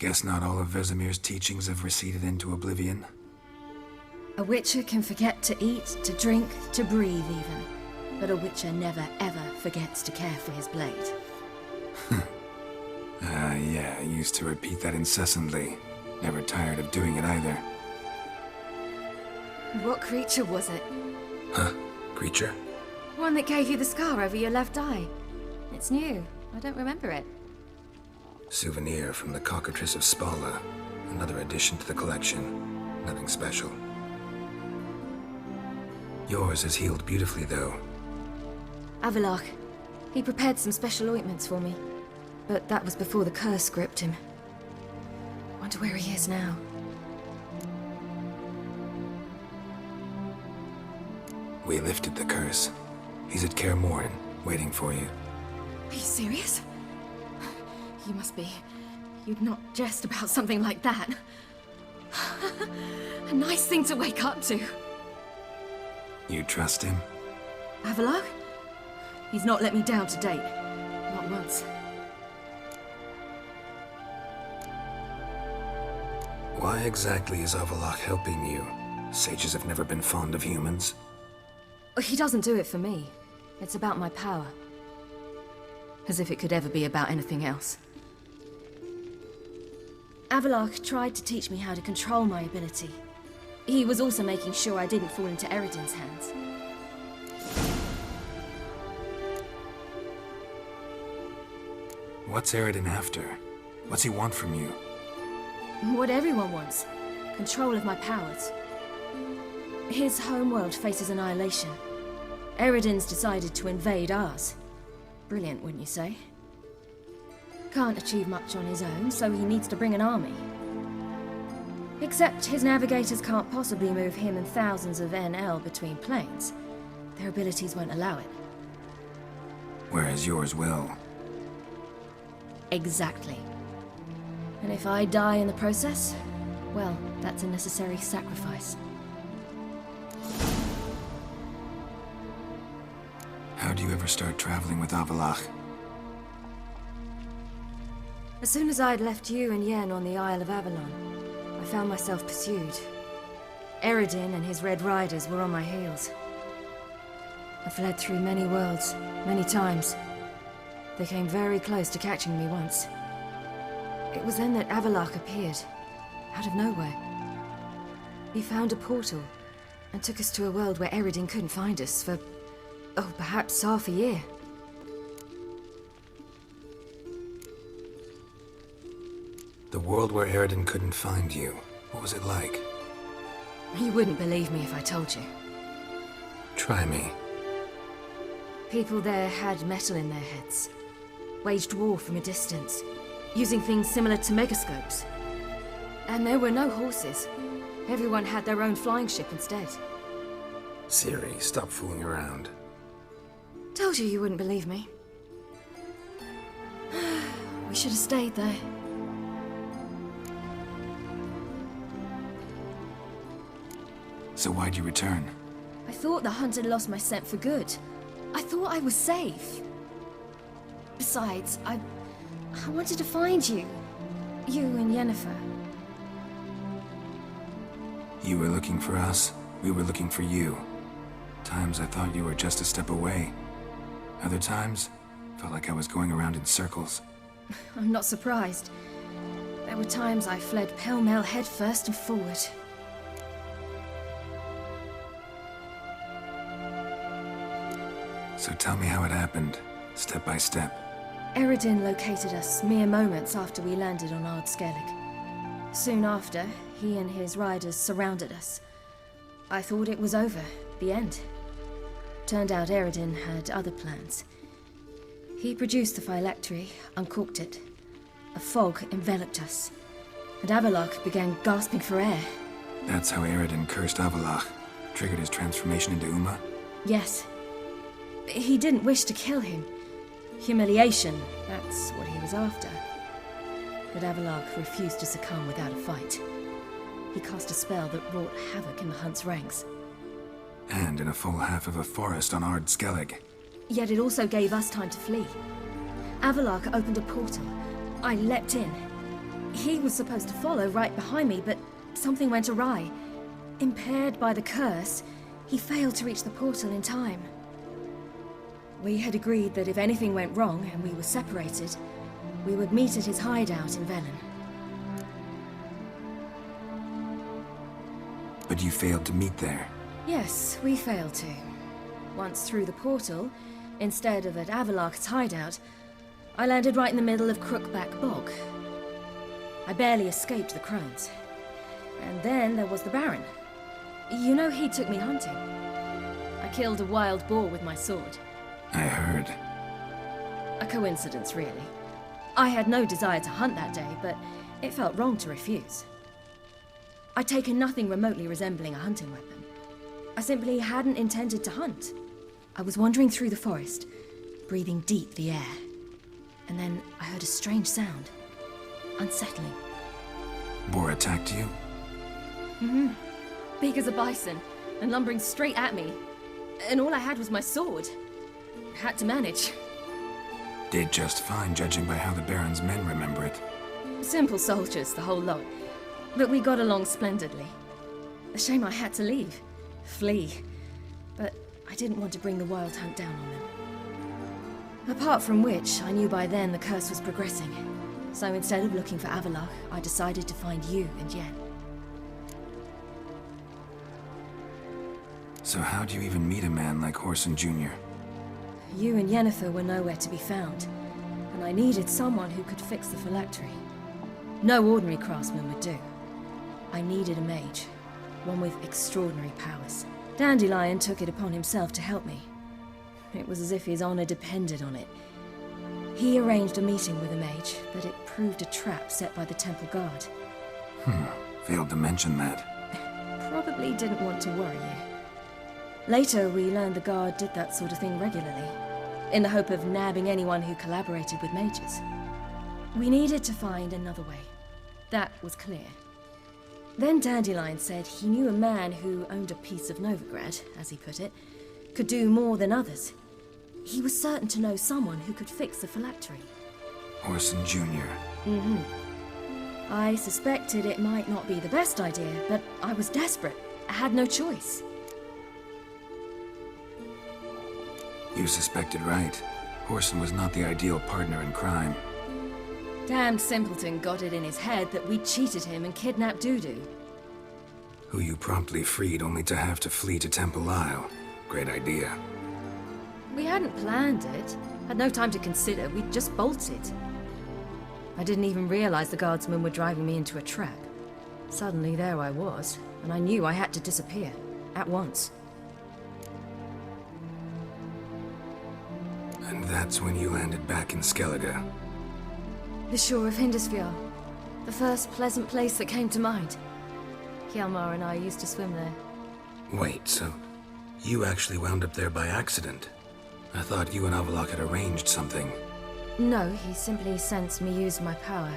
Guess not all of Vesemir's teachings have receded into oblivion. A witcher can forget to eat, to drink, to breathe even. But a witcher never ever forgets to care for his blade. Yeah, I used to repeat that incessantly. Never tired of doing it either. What creature was it? Huh? Creature? One that gave you the scar over your left eye. It's new. I don't remember it. Souvenir from the Cockatrice of Spala. Another addition to the collection. Nothing special. Yours is healed beautifully, though. Avalok. He prepared some special ointments for me. But that was before the curse gripped him. Wonder where he is now. We lifted the curse. He's at Kaer Morhen, waiting for you. Are you serious? You must be. You'd not jest about something like that. A nice thing to wake up to. You trust him? Avalok? He's not let me down to date. Not once. Why exactly is Avalok helping you? Sages have never been fond of humans. He doesn't do it for me. It's about my power. As if it could ever be about anything else. Avalok tried to teach me how to control my ability. He was also making sure I didn't fall into Eredin's hands. What's Eredin after? What's he want from you? What everyone wants. Control of my powers. His homeworld faces annihilation. Eredin's decided to invade ours. Brilliant, wouldn't you say? Can't achieve much on his own, so he needs to bring an army. Except his navigators can't possibly move him and thousands of NL between planes. Their abilities won't allow it. Whereas yours will. Exactly. And if I die in the process, well, that's a necessary sacrifice. How'd you ever start traveling with Avalok? As soon as I'd left you and Yen on the Isle of Avalon, I found myself pursued. Eredin and his Red Riders were on my heels. I fled through many worlds, many times. They came very close to catching me once. It was then that Avalok appeared, out of nowhere. He found a portal, and took us to a world where Eredin couldn't find us for, perhaps half a year. The world where Eredin couldn't find you. What was it like? You wouldn't believe me if I told you. Try me. People there had metal in their heads. Waged war from a distance, using things similar to megascopes. And there were no horses. Everyone had their own flying ship instead. Siri, stop fooling around. Told you wouldn't believe me. We should have stayed there. So why'd you return? I thought the hunt had lost my scent for good. I thought I was safe. Besides, I wanted to find you. You and Yennefer. You were looking for us, we were looking for you. Times I thought you were just a step away. Other times, felt like I was going around in circles. I'm not surprised. There were times I fled pell-mell headfirst and forward. So tell me how it happened, step by step. Eredin located us mere moments after we landed on Ard Skellig. Soon after, he and his riders surrounded us. I thought it was over, the end. Turned out Eredin had other plans. He produced the phylactery, uncorked it. A fog enveloped us, and Avalok began gasping for air. That's how Eredin cursed Avalok, triggered his transformation into Uma? Yes. He didn't wish to kill him. Humiliation, that's what he was after. But Avalok refused to succumb without a fight. He cast a spell that wrought havoc in the hunt's ranks. And in a full half of a forest on Ard Skellig. Yet it also gave us time to flee. Avalok opened a portal. I leapt in. He was supposed to follow right behind me, but something went awry. Impaired by the curse, he failed to reach the portal in time. We had agreed that if anything went wrong and we were separated, we would meet at his hideout in Velen. But you failed to meet there. Yes, we failed to. Once through the portal, instead of at Avalok's hideout, I landed right in the middle of Crookback Bog. I barely escaped the crones. And then there was the Baron. You know, he took me hunting. I killed a wild boar with my sword. I heard. A coincidence, really. I had no desire to hunt that day, but it felt wrong to refuse. I'd taken nothing remotely resembling a hunting weapon. I simply hadn't intended to hunt. I was wandering through the forest, breathing deep the air. And then I heard a strange sound. Unsettling. Boar attacked you? Mm-hmm. Big as a bison, and lumbering straight at me. And all I had was my sword. Had to manage. Did just fine, judging by how the Baron's men remember it. Simple soldiers, the whole lot. But we got along splendidly. A shame I had to leave. Flee. But I didn't want to bring the wild hunt down on them. Apart from which, I knew by then the curse was progressing. So instead of looking for Avalok, I decided to find you and Yen. So how'd you even meet a man like Horson Jr.? You and Yennefer were nowhere to be found, and I needed someone who could fix the phylactery. No ordinary craftsman would do. I needed a mage, one with extraordinary powers. Dandelion took it upon himself to help me. It was as if his honor depended on it. He arranged a meeting with a mage, but it proved a trap set by the temple guard. Failed to mention that. Probably didn't want to worry you. Later, we learned the guard did that sort of thing regularly, in the hope of nabbing anyone who collaborated with mages. We needed to find another way. That was clear. Then Dandelion said he knew a man who owned a piece of Novigrad, as he put it, could do more than others. He was certain to know someone who could fix the phylactery. Horson Jr. Mm-hmm. I suspected it might not be the best idea, but I was desperate. I had no choice. You suspected right. Horson was not the ideal partner in crime. Damned simpleton got it in his head that we cheated him and kidnapped Dudu. Who you promptly freed only to have to flee to Temple Isle. Great idea. We hadn't planned it. Had no time to consider. We just bolted. I didn't even realize the guardsmen were driving me into a trap. Suddenly there I was, and I knew I had to disappear. At once. And that's when you landed back in Skellige. The shore of Hindisfjall. The first pleasant place that came to mind. Hjalmar and I used to swim there. Wait, so you actually wound up there by accident? I thought you and Avalok had arranged something. No, he simply sensed me use my power.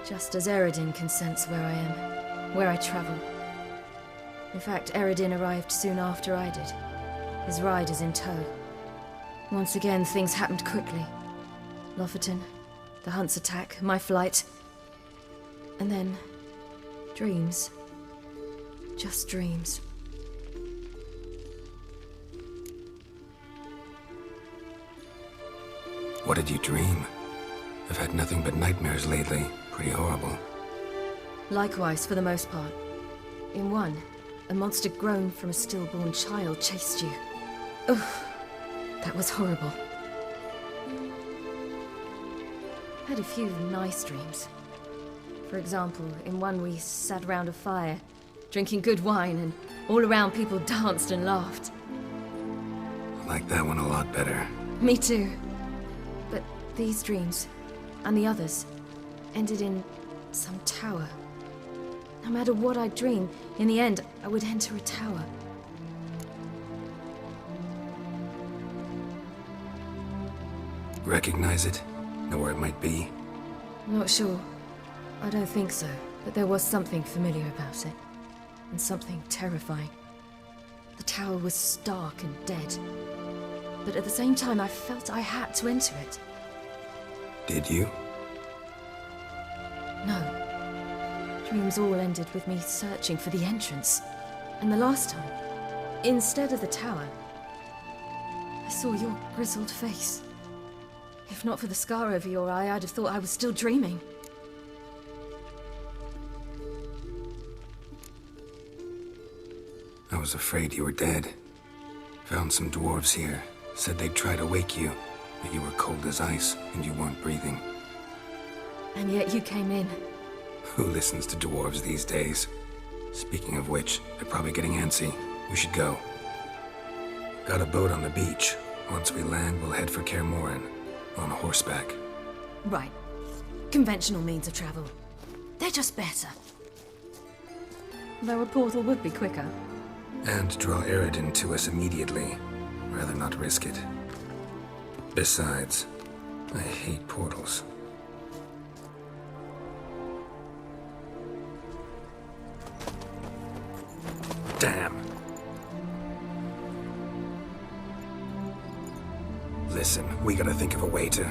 Just as Eredin can sense where I am, where I travel. In fact, Eredin arrived soon after I did. His riders in tow. Once again, things happened quickly. Lofoten, the hunt's attack, my flight. And then, dreams. Just dreams. What did you dream? I've had nothing but nightmares lately. Pretty horrible. Likewise, for the most part. In one, a monster grown from a stillborn child chased you. Ugh, that was horrible. Had a few nice dreams. For example, in one we sat around a fire, drinking good wine, and all around people danced and laughed. I like that one a lot better. Me too. But these dreams, and the others, ended in some tower. No matter what I dreamed, in the end, I would enter a tower. Recognize it? Know where it might be? Not sure. I don't think so, but there was something familiar about it. And something terrifying. The tower was stark and dead. But at the same time, I felt I had to enter it. Did you? No. Dreams all ended with me searching for the entrance. And the last time, instead of the tower, I saw your grizzled face. If not for the scar over your eye, I'd have thought I was still dreaming. I was afraid you were dead. Found some dwarves here. Said they'd try to wake you, but you were cold as ice and you weren't breathing. And yet you came in. Who listens to dwarves these days? Speaking of which, they're probably getting antsy. We should go. Got a boat on the beach. Once we land, we'll head for Kaer Morhen. On horseback. Right. Conventional means of travel. They're just better. Though a portal would be quicker. And draw Eredin to us immediately. Rather not risk it. Besides, I hate portals. Damn. Listen, we gotta think of a way to...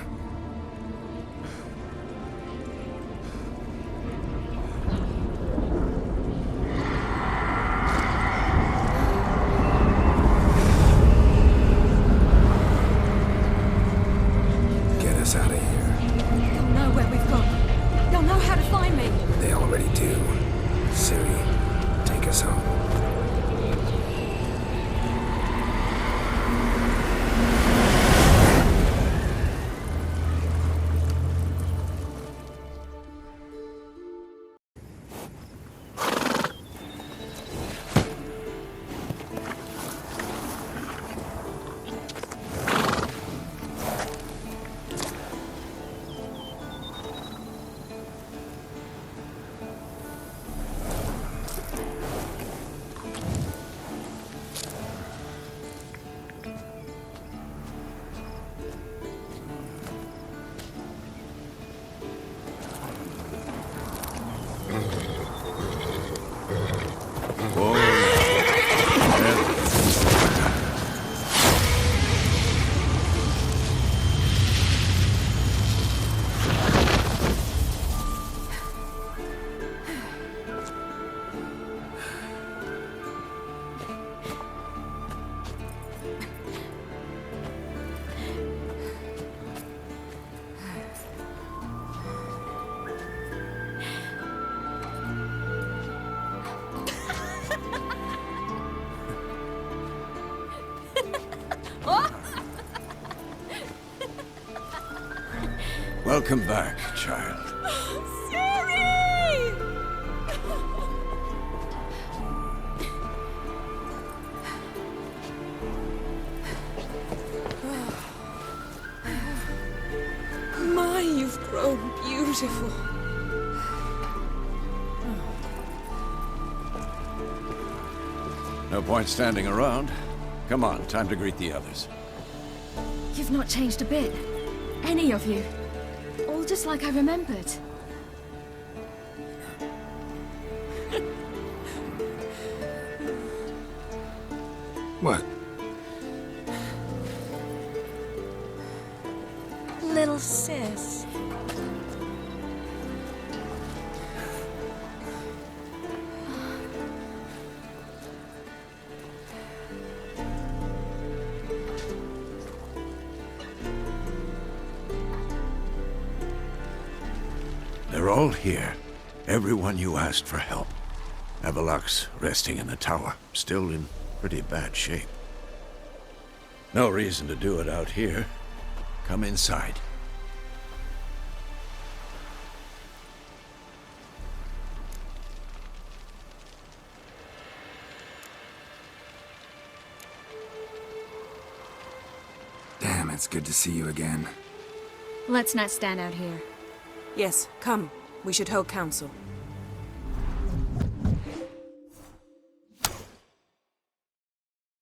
get us out of here. They'll know where we've gone. They'll know how to find me. They already do. Siri, take us home. Welcome back, child. Siri! My, you've grown beautiful. No point standing around. Come on, time to greet the others. You've not changed a bit. Any of you. All just like I remembered. What? Little sis. They're all here. Everyone you asked for help. Avalok's resting in the tower, still in pretty bad shape. No reason to do it out here. Come inside. Damn, it's good to see you again. Let's not stand out here. Yes, come. We should hold council.